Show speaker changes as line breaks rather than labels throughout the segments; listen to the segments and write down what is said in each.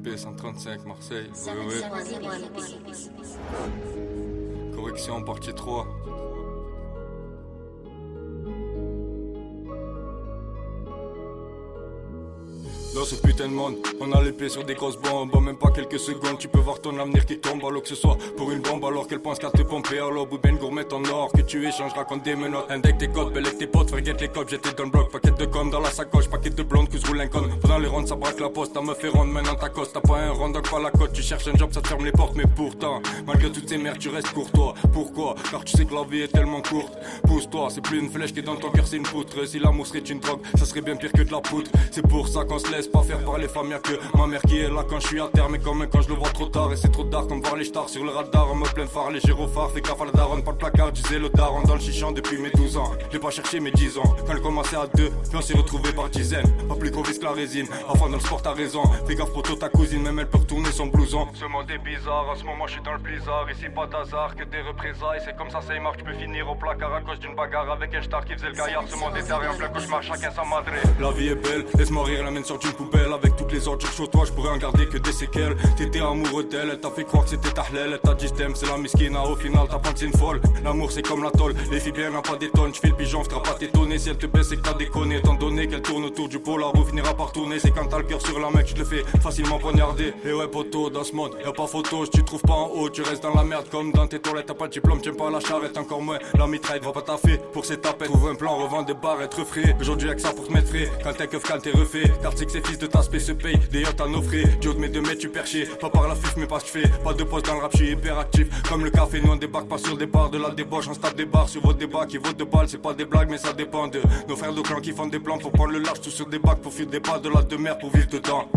LP 135 Marseille. Correction partie 3. Dans ce putain de monde, on a l'épée sur des grosses bombes. En même pas quelques secondes, tu peux voir ton avenir qui tombe. Alors que ce soit pour une bombe, alors qu'elle pense qu'à te pomper à l'aube. Ou bien une gourmette en or que tu échanges, raconte des menottes. Index tes codes, belle avec tes potes, forget les copes. J'étais dans le bloc, paquet de com dans la sacoche. Paquet de blondes que je roule un con. Pendant les rondes, ça braque la poste. Ta meuf est ronde, maintenant ta coste. T'as pas un rond, donc pas la côte. Tu cherches un job, ça te ferme les portes. Mais pourtant, malgré toutes ces merdes, tu restes courtois. Pourquoi? Car tu sais que la vie est tellement courte. Pousse-toi, c'est plus une flèche qui est dans ton cœur, c'est une poutre. Si l'amour serait une drogue, ça serait bien pire que de la poudre. C'est pour ça qu'on se laisse pas faire par les femmes. Y'a que ma mère qui est là quand je suis à terre. Mais quand même quand je le vois trop tard. Et c'est trop tard comme voir les stars sur le radar. En me plein phare, les gyrophares. Fais gaffe à la daronne, pas de placard. Disait le daron dans le chichon depuis mes 12 ans. J'ai pas cherché mes 10 ans. Quand elle commençait à 2, puis on s'est retrouvé par dizaines. Pas plus gros risque que la résine. Enfin dans le sport t'as raison. Fais gaffe pour ta cousine, même elle peut retourner son blouson. Ce monde est bizarre, en ce moment je suis dans le blizzard. Ici pas d'hasard, que des représailles. C'est comme ça marche, tu peux finir au placard à cause d'une bagarre avec un star qui faisait le gaillard. Ce monde est derrière en plein cauchemar, chacun sa madre. La vie est belle, laisse-moi rire, la mienne sort d'une poubelle. Avec toutes les autres sur toi, je pourrais en garder que des séquelles. T'étais amoureux d'elle, elle t'a fait croire que c'était ta hlel. Elle t'a dit j't'aime, c'est la miskina, au final ta pente c'est une folle. L'amour c'est comme la tôle, les filles bien n'en pas des tonnes. J'fais le pigeon, j't'auras pas t'étonner. Si elle te baisse c'est que t'as déconné. Étant donné qu'elle tourne autour du pôle, la roue finira par tourner. C'est quand t'as le cœur sur la main que tu te le fais facilement poignarder. Et ouais poto, dans ce monde, y'a pas photo. Si tu trouves pas en haut, tu restes dans la merde comme dans tes toilettes. T'as pas de diplôme, tiens pas la charrette, encore moins la mitraille. Va pas taffer pour ces tapettes. Trouve un plan, revends des bars, être frais. Aujourd'hui y'a que ça pour te mettre frais. Quand t'es keuf, quand t'es refait. Car c'est que ces fils de taspé se payent des yachts à nos frais. Du haut de mes 2 mètres, tu perché. Pas par la fif, mais parce que je fais pas de poste dans le rap, je suis hyper actif. Comme le café, nous on débarque pas sur des bars de la débauche. On se tape des bars sur vos débats qui votent de balles. C'est pas des blagues, mais ça dépend de nos frères de clan qui font des plans pour prendre le large. Tout sur des bacs pour fuir des pas de la demeure pour vivre dedans.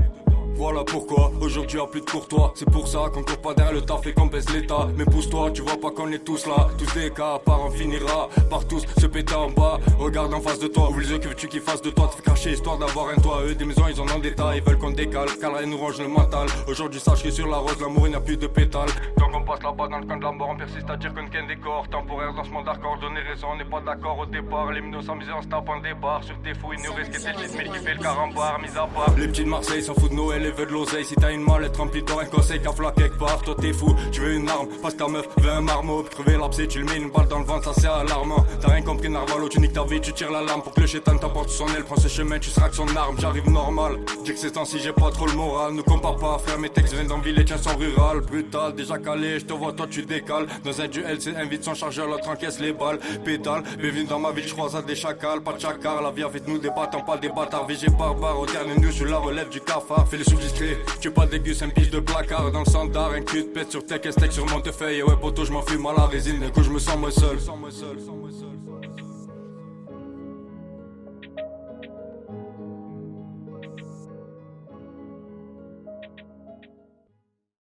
Voilà pourquoi aujourd'hui y'a plus de courtois. C'est pour ça qu'on court pas derrière le taf et qu'on baisse l'état. Mais pousse-toi, tu vois pas qu'on est tous là. Tous des cas, à part on finira par tous se péter en bas. Regarde en face de toi, ouvre les yeux, que veux-tu qu'ils fassent de toi? Te fais cracher histoire d'avoir un toit. Eux des maisons ils en ont des tas, ils veulent qu'on décale. Car ils nous rangent le mental. Aujourd'hui sache que sur la rose l'amour il n'y a plus de pétales. Donc on passe là-bas dans le camp de la mort. On persiste à dire qu'on ken des corps temporaire dans ce monde d'accord. Donner raison, on n'est pas d'accord au départ. Les minots s'amuser en se tapant des barres. Sur tes fous, ignorer ce qu'était le gismil qui fait le carambar. Mis à part les petits de Marseille s'en foutent de Noël et veulent de l'oseille. T'as une mallette remplie d'or, un conseil qu'à flaque quelque part. Toi t'es fou, tu veux une arme, parce que ta meuf veut un marmot. Crever l'abcès, tu le mets une balle dans le ventre, ça c'est alarmant. T'as rien compris Narvalo, tu niques ta vie, tu tires la lame. Pour que le chétan t'apporte son aile, prends ce chemin, tu seras que son arme. J'arrive normal, dis que ces temps-ci j'ai pas trop le moral. Ne compare pas frère, mes textes viennent d'Anville, les tiens sont rural. Brutal, déjà calé, je te vois toi tu décales. Dans un duel c'est invite son chargeur, l'autre encaisse les balles. Pétale, bienvenue dans ma ville, je croise à des chacals. Pas de chacal, la vie avec nous des battants, pas des bâtards. Vigé barbare, au dernier news, sur la relève du cafard. Fais les sous discrets, tu pas déguste, un piche de placard dans le standard, un cul de pète sur tech, un steak sur Montefeuille. Et ouais poto je m'en fume à la résine, d'un coup je me sens moi seul.